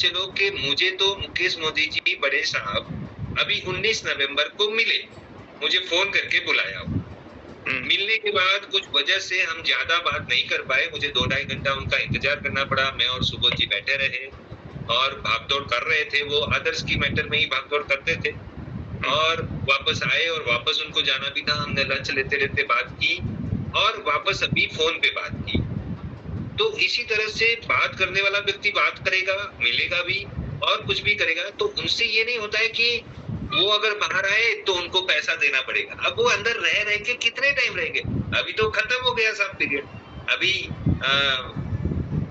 चलो कि मुझे तो मुकेश मोदी जी बड़े साहब अभी 19 नवंबर को मिले, मुझे फोन करके बुलाया। मिलने के बाद कुछ वजह से हम ज्यादा बात नहीं कर पाए, मुझे 2-2.5 घंटा उनका इंतजार करना पड़ा। मैं और सुबोध जी बैठे रहे और भागदौड़ कर रहे थे, वो आदर्श की मैटर में ही भागदौड़ करते थे। और वापस आए और वापस उनको जाना भी था, हमने लंच लेते लेते बात की और वापस अभी फोन पे बात की। तो इसी तरह से बात करने वाला व्यक्ति बात करेगा, मिलेगा भी और कुछ भी करेगा। तो उनसे ये नहीं होता है कि वो अगर बाहर आए तो उनको पैसा देना पड़ेगा। अब वो अंदर रह के कितने टाइम रहेंगे? अभी तो खत्म हो गया सब पीरियड, अभी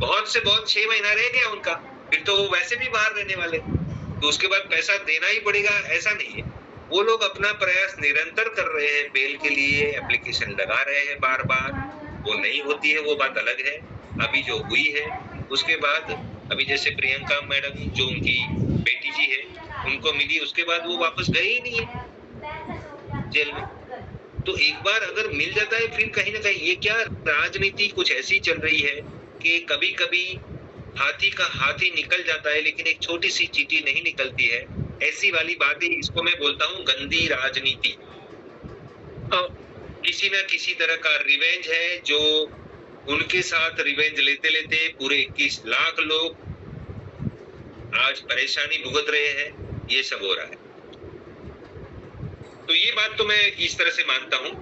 बहुत से बहुत 6 महीना रह गया उनका, फिर तो वो वैसे भी बाहर रहने वाले, तो उसके बाद पैसा देना ही पड़ेगा ऐसा नहीं है। वो लोग अपना प्रयास निरंतर कर रहे हैं, बेल के लिए एप्लीकेशन लगा रहे हैं बार बार, वो नहीं होती है वो बात अलग है। अभी जो हुई है उसके बाद अभी जैसे प्रियंका मैडम जो उनकी बेटी जी है उनको मिली, उसके बाद वो वापस गए ही नहीं है जेल में। तो एक बार अगर मिल जाता है फिर कहीं ना कहीं ये क्या राजनीति कुछ ऐसी चल रही है कि कभी कभी हाथी का हाथी निकल जाता है लेकिन एक छोटी सी चींटी नहीं निकलती है, ऐसी वाली बातें, इसको मैं बोलता हूँ गंदी राजनीति। किसी न किसी तरह का रिवेंज है जो उनके साथ रिवेंज लेते लेते पूरे 21 लाख लोग आज परेशानी भुगत रहे हैं, ये सब हो रहा है। तो ये बात तो मैं इस तरह से मानता हूँ।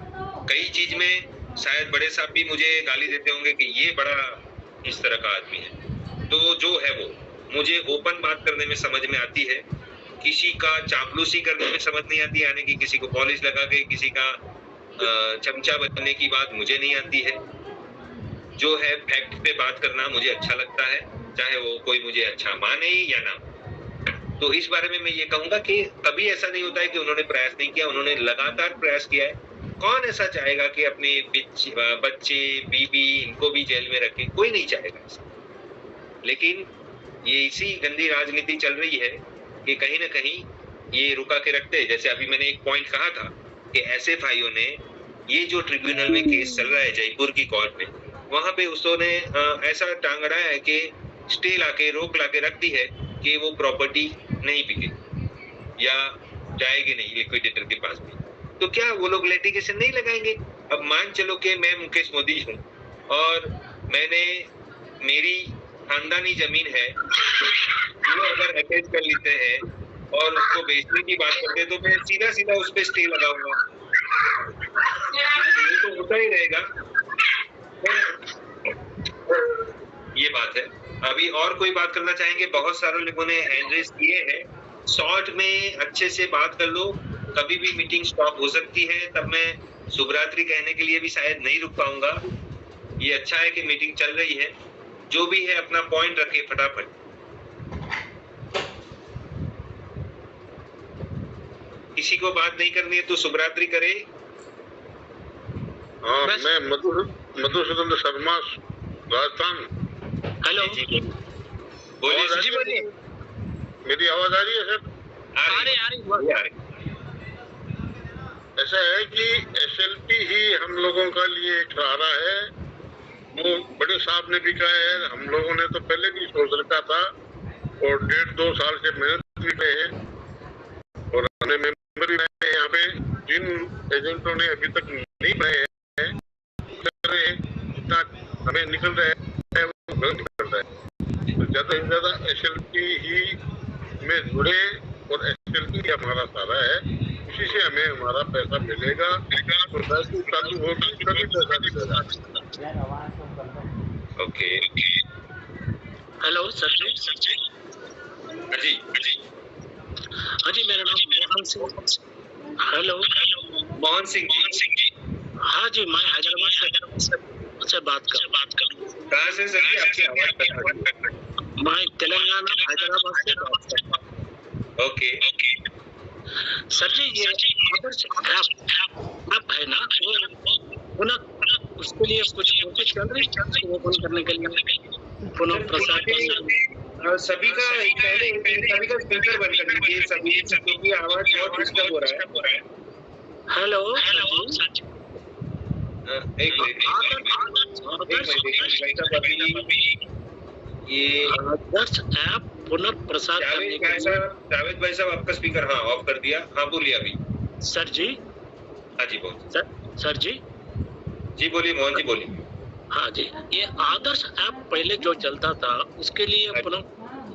कई चीज में शायद बड़े साहब भी मुझे गाली देते होंगे कि ये बड़ा इस तरह का आदमी है, तो जो है वो मुझे ओपन बात करने में समझ में आती है, किसी का चापलूसी करने में समझ नहीं आती, यानी कि किसी को पॉलिश लगा के किसी का चमचा बनने की बात मुझे नहीं आती है। जो है फैक्ट पे बात करना मुझे अच्छा लगता है, चाहे वो कोई मुझे अच्छा माने या ना। तो इस बारे में मैं ये कहूंगा कि कभी ऐसा नहीं होता है कि उन्होंने प्रयास नहीं किया, उन्होंने लगातार प्रयास किया है। कौन ऐसा चाहेगा कि अपने बच्चे बीबी इनको भी जेल में रखे? कोई नहीं चाहेगा ऐसा। लेकिन ये इसी गंदी राजनीति चल रही है कि कहीं ना कहीं ये रुका के रखते हैं। जैसे अभी मैंने एक पॉइंट कहा था कि एसएफआईओ ने ये जो ट्रिब्यूनल में केस चल रहा है जयपुर की कोर्ट में, वहां पे उसने ऐसा टांग अड़ाया है कि स्टे लाके रोक लाके रख दी है कि वो प्रॉपर्टी नहीं बिकेगी या जाएगी नहीं लिक्विडेटर के पास भी। तो क्या वो लोग लिटिगेशन नहीं लगाएंगे? अब मान चलो कि मैं मुकेश मोदी हूँ और मैंने मेरी खानदानी जमीन है, वो अगर अटैच कर लेते हैं और उसको बेचने की बात करते हैं तो मैं सीधा सीधा उस पर स्टे लगाऊंगा, ये तो होता ही रहेगा। ये बात है। अभी और कोई बात करना चाहेंगे? बहुत सारे लोगों ने हैंड रेज किए हैं, शॉर्ट में अच्छे से बात कर लो, कभी भी मीटिंग स्टॉप हो सकती है, तब मैं शुभरात्रि कहने के लिए भी शायद नहीं रुक पाऊंगा। ये अच्छा है कि मीटिंग चल रही है, जो भी है अपना पॉइंट रखे फटाफट। किसी को बात नहीं करनी है तो शुभरात्रि करे। हाँ, मैं मधुसूदन शर्मा, राजस्थान। हेलो बोलिए जी, बोलिए। मेरी आवाज आ रही है सर? आ रही। ऐसा है कि एसएलपी ही हम लोगों का लिए एक सहारा है। वो बड़े साहब ने भी कहा है, हम लोगों ने तो पहले भी सोच रखा था और 1.5-2 साल से मेहनत भी रहे हैं और हमने मेंबर भी रहे हैं। यहाँ पे जिन एजेंटों ने अभी तक नहीं रहे हैं, जितना हमें निकल रहा है वो गलत निकल रहा है। तो ज्यादा से ज्यादा एसएलपी ही में जुड़े और एसएलपी ही हमारा सहारा है, उसी से हमें हमारा पैसा मिलेगा। तो चालू होगी तभी पैसा मिलेगा। ओके। हेलो सर जी। जी हाँ जी, मेरा नाम मोहन सिंह। हेलो मोहन सिंह जी। हाँ जी, मैं हैदराबाद से बात कर। कहाँ से सर? आपकी आवाज कट। मैं तेलंगाना हैदराबाद से बात कर रहा हूँ। ओके सर जी, ये आदर्श ऐप है ना, वो ना उसके लिए कुछ कोशिश चल रही है वो बंद करने के लिए, पुनः प्रसार सभी का सभी का स्पीकर बंद कर दीजिए, सभी की आवाज बहुत डिस्टर्ब हो रहा है। हेलो एक मिनट आदर्श ऐप पुनः प्रसार करने के लिए। जावेद भाई साहब आपका स्पीकर हाँ ऑफ कर दिया। हाँ बोलिए अभी। सर जी। हाँ जी बोलिए। सर जी। जी बोलिए मोहन जी बोलिए। हाँ जी, ये आदर्श ऐप पहले जो चलता था उसके लिए पुनः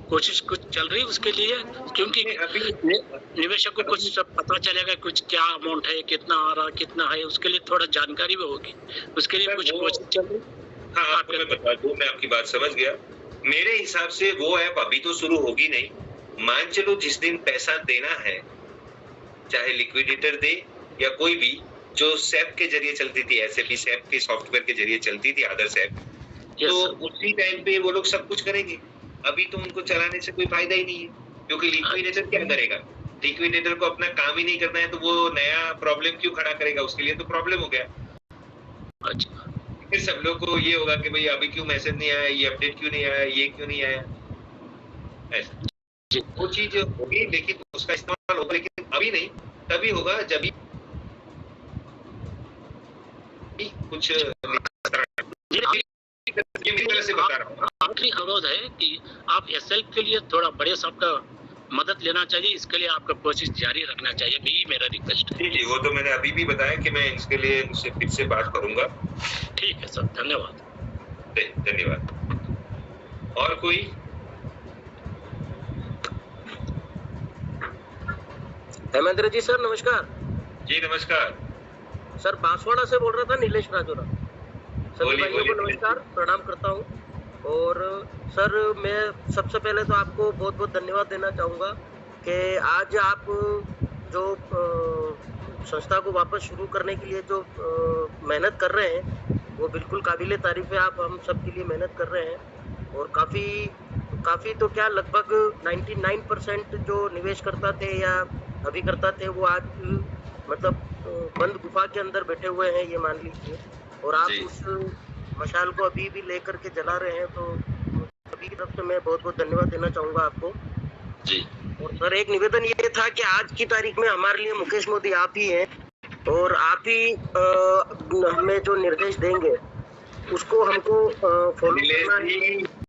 कोशिश कुछ चल रही है उसके लिए, क्योंकि निवेशक को कुछ सब पता चलेगा कुछ क्या अमाउंट है, कितना आ रहा, कितना है, उसके लिए थोड़ा जानकारी भी होगी, उसके लिए कुछ कोशिश चल रही। हाँ आपको मैं बता दूं, मैं आपकी बात समझ गया। मेरे हिसाब से वो ऐप अभी तो शुरू होगी नहीं। मान चलो जिस दिन पैसा देना है, चाहे लिक्विडेटर दे या कोई भी, जो सैप के जरिए चलती थी, एसएपी सैप के सॉफ्टवेयर के जरिए चलती थी आदर्श ऐप, तो उसी टाइम पे वो लोग सब कुछ करेंगे। अभी तो उनको चलाने से कोई फायदा ही नहीं है, क्योंकि लिक्विडेटर क्या करेगा? लिक्विडेटर को अपना काम ही नहीं करना है, तो वो नया प्रॉब्लम क्यों खड़ा करेगा? उसके लिए तो प्रॉब्लम हो गया। अच्छा, फिर सब लोग को ये होगा कि भाई अभी क्यों मैसेज नहीं आया, ये अपडेट क्यों नहीं आया, ये क्यों नहीं आया। ऐसा वो चीज होगी, लेकिन उसका इस्तेमाल होगा, लेकिन अभी नहीं, तभी होगा जब कुछ से बता रहा हूँ। आखिरी अनुरोध है कि आप एसएल के लिए थोड़ा बड़े साहब का मदद लेना चाहिए, इसके लिए आपका कोशिश जारी रखना चाहिए, यही मेरा रिक्वेस्ट है। जी, वो तो मैंने अभी भी बताया कि मैं इसके लिए उससे फिर से बात करूंगा। ठीक है सर, धन्यवाद। धन्यवाद। और कोई? हेमेंद्र जी सर नमस्कार। जी नमस्कार सर, बांसवाड़ा से बोल रहा था, नीलेश राजोरा। सभी भाइयों को नमस्कार, प्रणाम करता हूँ। और सर मैं सबसे पहले तो आपको बहुत बहुत धन्यवाद देना चाहूँगा कि आज आप जो संस्था को वापस शुरू करने के लिए जो मेहनत कर रहे हैं वो बिल्कुल काबिले तारीफ है। आप हम सब के लिए मेहनत कर रहे हैं और काफ़ी तो क्या लगभग 99% जो निवेश करता थे या अभी करता थे वो आज मतलब बंद गुफा के अंदर बैठे हुए हैं, ये मान लीजिए। और आप उस मशाल को अभी भी लेकर के जला रहे हैं, तो सभी की तरफ से मैं बहुत बहुत धन्यवाद देना चाहूँगा आपको जी। और सर एक निवेदन ये था कि आज की तारीख में हमारे लिए मुकेश मोदी आप ही हैं और आप ही हमें जो निर्देश देंगे उसको हमको फॉलो करना है।